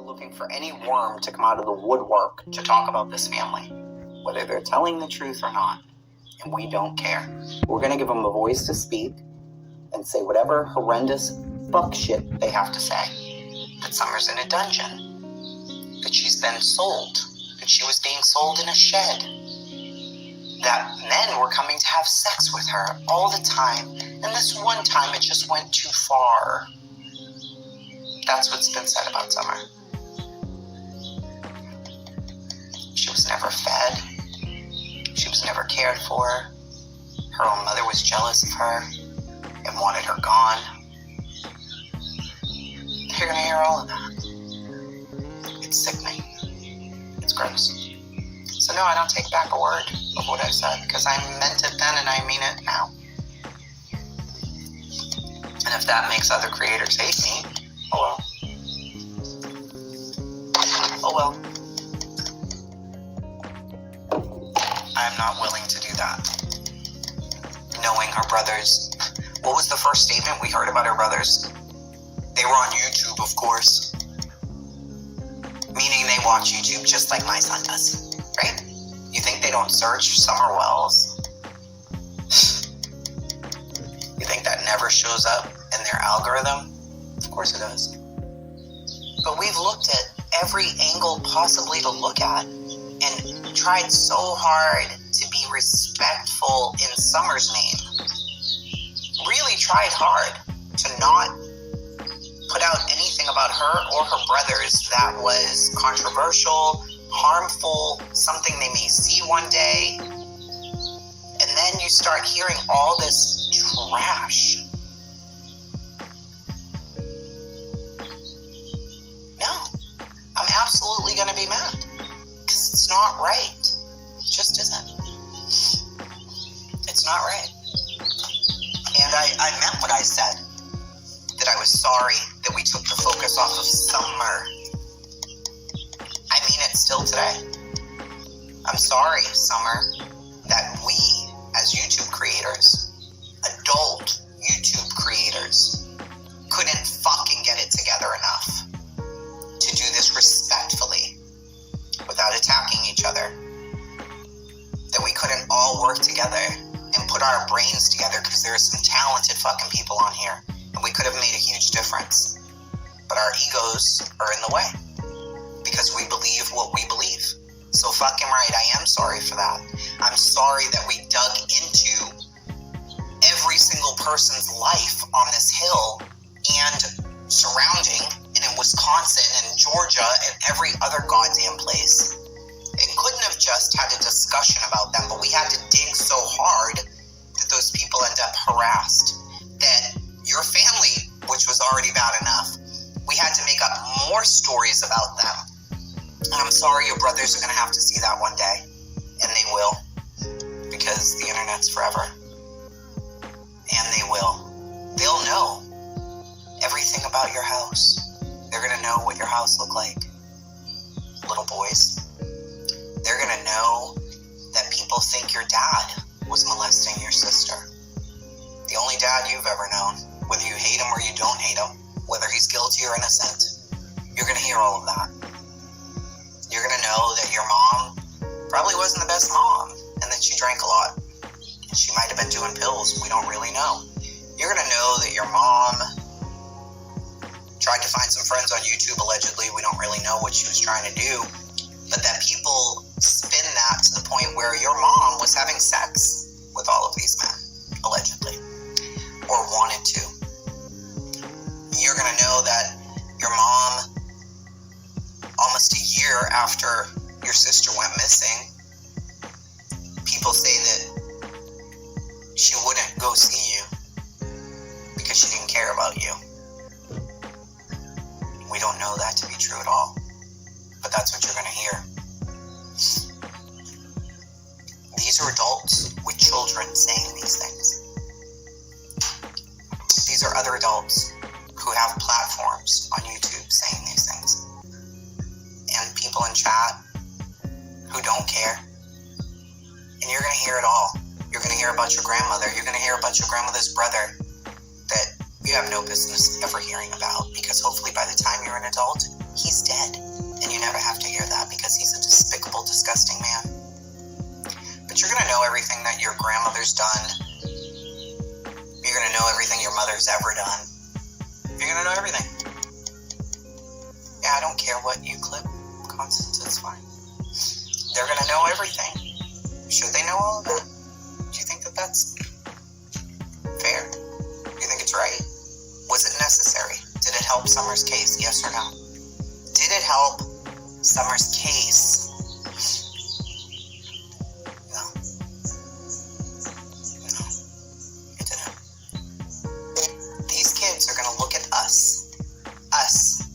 We're looking for any worm to come out of the woodwork to talk about this family, whether they're telling the truth or not, and we don't care. We're going to give them a voice to speak and say whatever horrendous fuck shit they have to say. That Summer's in a dungeon, that she's been sold, that she was being sold in a shed, that men were coming to have sex with her all the time, and this one time it just went too far. That's what's been said about Summer. She was never fed. She was never cared for. Her own mother was jealous of her and wanted her gone. You're gonna hear all of that. It's sickening. It's gross. So no, I don't take back a word of what I said, because I meant it then and I mean it now. And if that makes other creators hate me, oh well. Oh well. I'm not willing to do that. Knowing her brothers, what was the first statement we heard about her brothers? They were on YouTube, of course. Meaning they watch YouTube just like my son does, right? You think they don't search summerwells? You think that never shows up in their algorithm? Of course it does. But we've looked at every angle possibly to look at and tried so hard to be respectful in Summer's name. Really tried hard to not put out anything about her or her brothers that was controversial, harmful, something they may see one day. And then you start hearing all this trash. No, I'm absolutely going to be mad. Because it's not right. It just isn't. It's not right. And I meant what I said. That I was sorry that we took the focus off of Summer. I mean it still today. I'm sorry, Summer, that we, as YouTube creators, adult YouTube creators, couldn't fucking get it together enough to do this respectfully, without attacking each other. That we couldn't all work together and put our brains together, because there are some talented fucking people on here, and we could have made a huge difference. But our egos are in the way, because we believe what we believe. So fucking right, I am sorry for that. I'm sorry that we dug into every single person's life on this hill and surrounding, and in Wisconsin and Georgia and every other goddamn place. And couldn't have just had a discussion about them, but we had to dig so hard that those people end up harassed. That your family, which was already bad enough, we had to make up more stories about them. And I'm sorry your brothers are going to have to see that one day. And they will. Because the internet's forever. And they will. They'll know everything about your house. They're going to know what your house looked like. Little boys. They're going to know that people think your dad was molesting your sister. The only dad you've ever known. Whether you hate him or you don't hate him. Whether he's guilty or innocent. You're going to hear all of that. You're going to know that your mom probably wasn't the best mom, and that she drank a lot. And she might have been doing pills. We don't really know. You're going to know that your mom tried to find some friends on YouTube, allegedly. We don't really know what she was trying to do. But that people spin that to the point where your mom was having sex with all of these men, allegedly. Or wanted to. You're going to know that your mom, almost a year after your sister went missing, people say that she wouldn't go see you because she didn't care about you. We don't know that to be true at all, but that's what you're going to hear. These are adults with children saying these things. These are other adults who have platforms on YouTube saying these things. And people in chat who don't care. And you're going to hear it all. You're going to hear about your grandmother. You're going to hear about your grandmother's brother that you have no business ever hearing about, because hopefully by the time you're an adult, he's dead. horrible, disgusting man. But you're going to know everything that your grandmother's done. You're going to know everything your mother's ever done. You're going to know everything. Yeah, I don't care what you clip, Constance, it's fine. They're going to know everything. Should they know all of that? Do you think that that's fair? Do you think it's right? Was it necessary? Did it help Summer's case? Yes or no? Did it help Summer's case? No. No. It didn't. These kids are going to look at us. Us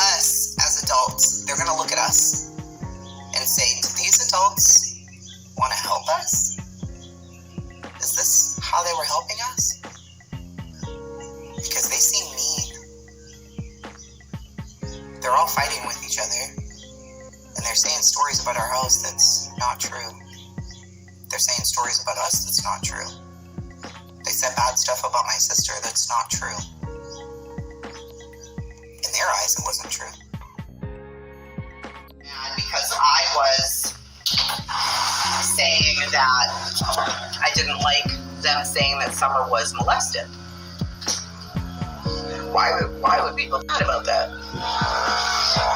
as adults. They're going to look at us and say, do these adults want to help us? Is this how they were helping us? Because they seem mean. They're all fighting with each other. And they're saying stories about our house that's not true. They're saying stories about us that's not true. They said bad stuff about my sister that's not true. In their eyes, it wasn't true. And because I was saying that I didn't like them saying that Summer was molested. Why would people mad about that?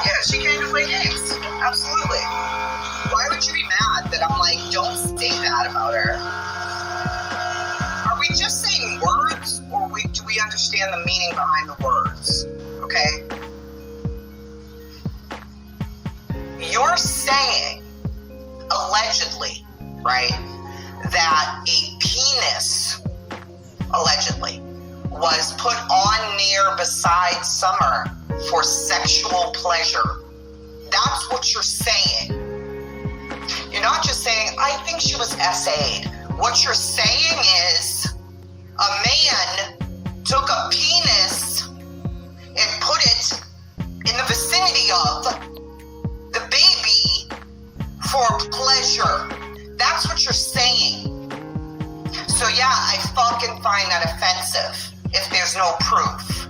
Yeah, she came to play games. Absolutely. Why would you be mad that I'm like, don't say that about her? Are we just saying words, or do we understand the meaning behind the words? Okay? You're saying, allegedly, right, that a penis, allegedly, was put on near beside Summer for sexual pleasure. That's what you're saying. You're not just saying, I think she was SA'd. What you're saying is, a man took a penis and put it in the vicinity of the baby for pleasure. That's what you're saying. So yeah, I fucking find that offensive if there's no proof.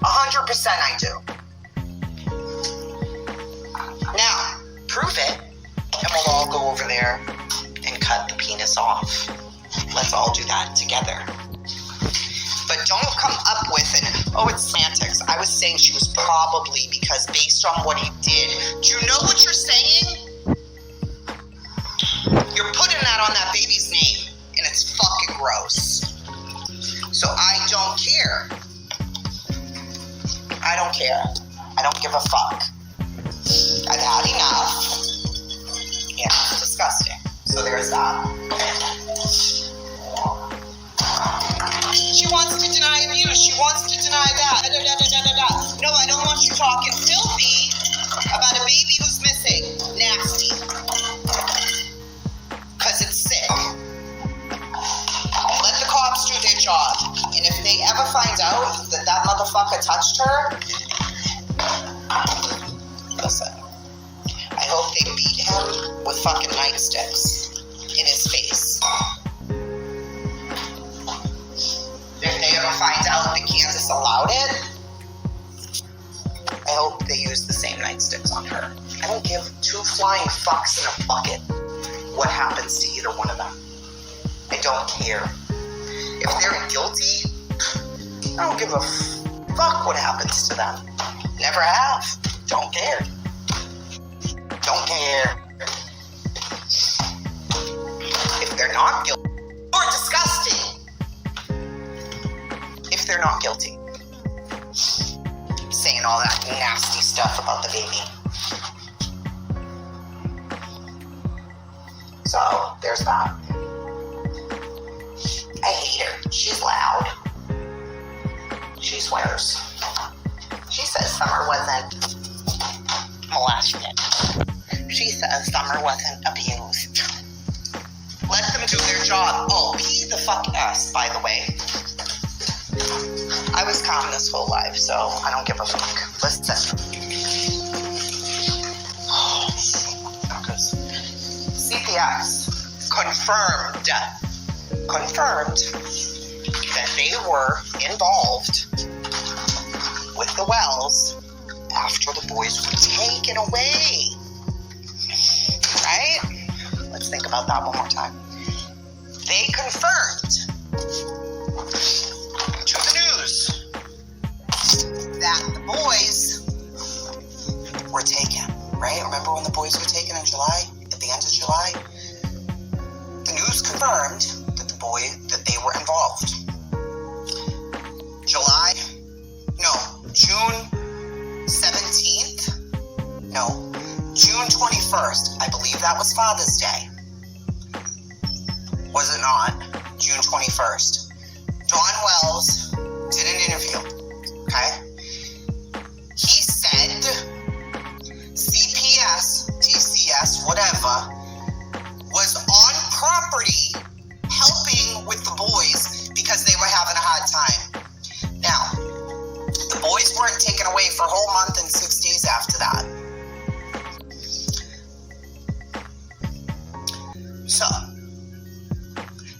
100% I do. Now, prove it, and we'll all go over there and cut the penis off. Let's all do that together. But don't come up with it's semantics. I was saying she was probably, because based on what he did. Do you know what you're saying? You're putting that on that baby's name, and it's fucking gross. So I don't care. I don't care. I don't give a fuck. I've had enough. Yeah, it's disgusting. So there's that. She wants to deny abuse. She wants to deny that. No, I don't want you talking filthy about a baby who's missing. Nasty. Because it's sick. Let the cops do their job. And if they ever find out that motherfucker touched her, listen, I hope they beat him with fucking nightsticks in his face. If they ever find out that Kansas allowed it, I hope they use the same nightsticks on her. I don't give two flying fucks in a bucket what happens to either one of them. I don't care. If they're guilty, I don't give a fuck what happens to them. Never have. Don't care. Don't care. If they're not guilty, or disgusting. If they're not guilty. Saying all that nasty stuff about the baby. So, there's that. I hate her. She's loud. She swears. She says Summer wasn't molested. She says Summer wasn't abused. Let them do their job. Oh, he the fuck us, by the way. I was calm this whole life, so I don't give a fuck. Listen. CPS confirmed that they were involved with the wells after the boys were taken away. Right? Let's think about that one more time. They confirmed to the news that the boys were taken, right? Remember when the boys were taken in July? At the end of July? The news confirmed that that they were involved. June 21st, I believe that was Father's Day. Was it not? June 21st. Don Wells did an interview, okay? He said CPS, TCS, whatever, was on property helping with the boys because they were having a hard time. Now, the boys weren't taken away for a whole month and 6 days after that. So,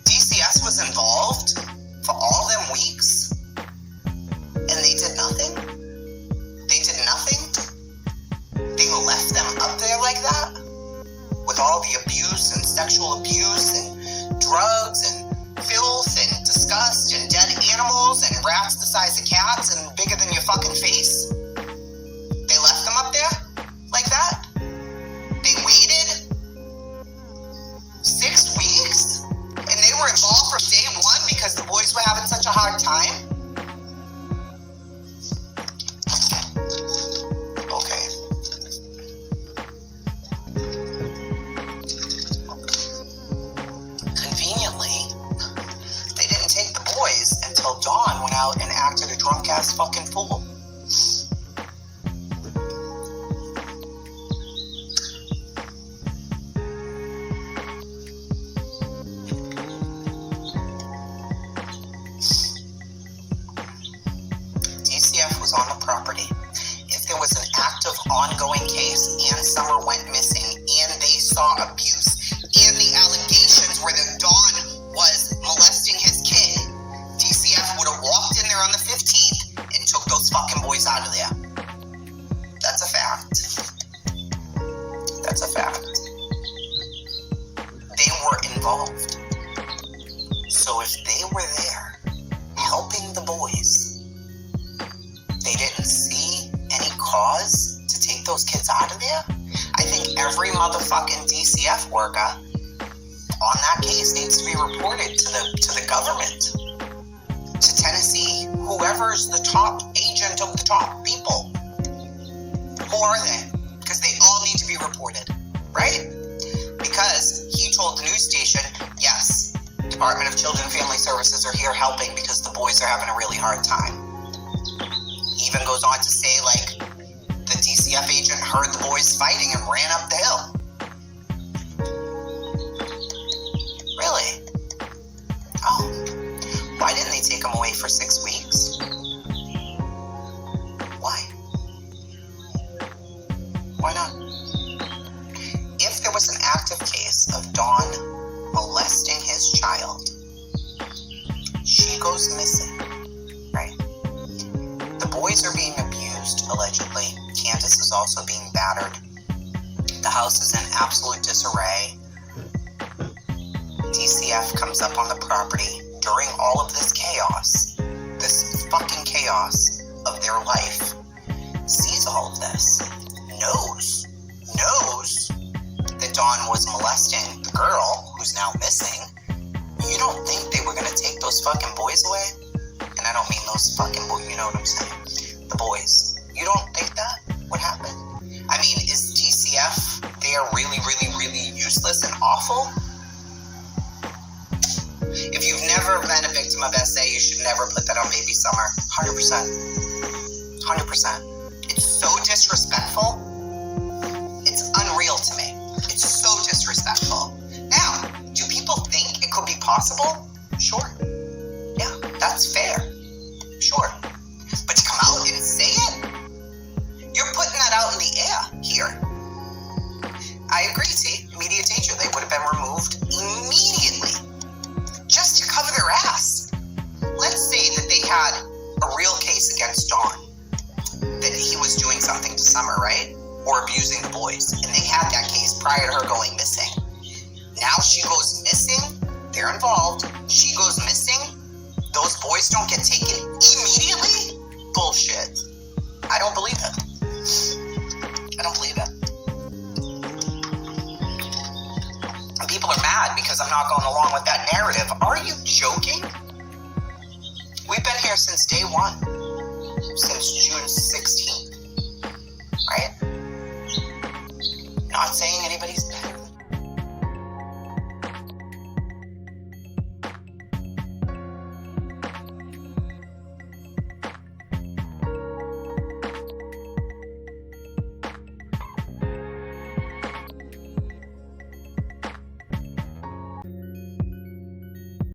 DCS was involved for all them weeks, and they did nothing? They did nothing? They left them up there like that? With all the abuse and sexual abuse and drugs and filth and disgust and dead animals and rats the size of cats and bigger than your fucking face? They left them up there like that? They waited 6 weeks and they were involved from day one because the boys were having such a hard time? Okay. Conveniently, they didn't take the boys until Dawn went out and acted a drunk ass fucking fool. Was on the property. If there was an active ongoing case and Summer went missing and they saw abuse and the allegations were that Dawn was molesting his kid, DCF would have walked in there on the 15th and took those fucking boys out of there. That's a fact. That's a fact. They were involved. So if they were there helping the boys, they didn't see any cause to take those kids out of there? I think every motherfucking DCF worker on that case needs to be reported to the government, to Tennessee, whoever's the top agent of the top people. Who are they? Because they all need to be reported, right? Because he told the news station, yes, Department of Children and Family Services are here helping because the boys are having a really hard time. Even goes on to say, like, the DCF agent heard the boys fighting and ran up the hill. Really? Oh. Why didn't they take him away for 6 weeks? Why? Why not? If there was an active case of Dawn molesting his child, she goes missing, right? The boys are being abused, allegedly. Candace is also being battered. The house is in absolute disarray. DCF comes up on the property during all of this chaos, this fucking chaos of their life, sees all of this, knows that Dawn was molesting the girl who's now missing. You don't think they were going to take those fucking boys away? And I don't mean those fucking boys, you know what I'm saying? The boys. You don't think that would happen? I mean, is DCF there really, really, really useless and awful? If you've never been a victim of SA, you should never put that on Baby Summer. 100%. 100%. It's so disrespectful. It's unreal to me. It's so disrespectful. Now, do people think it could be possible? Sure. Yeah, that's fair. Sure. But to come out and say it? You're putting that out in the air here. I agree, see? Immediate danger. They would have been removed immediately. Just to cover their ass. Let's say that they had a real case against Dawn. That he was doing something to Summer, right? Or abusing the boys. And they had that case prior to her going missing. Now she goes missing. They're involved. She goes missing. Those boys don't get taken immediately? Bullshit. I don't believe it. I don't believe it. And people are mad because I'm not going along with that narrative. Are you joking? We've been here since day one. Since June 16th. Right? Not saying anybody's dead.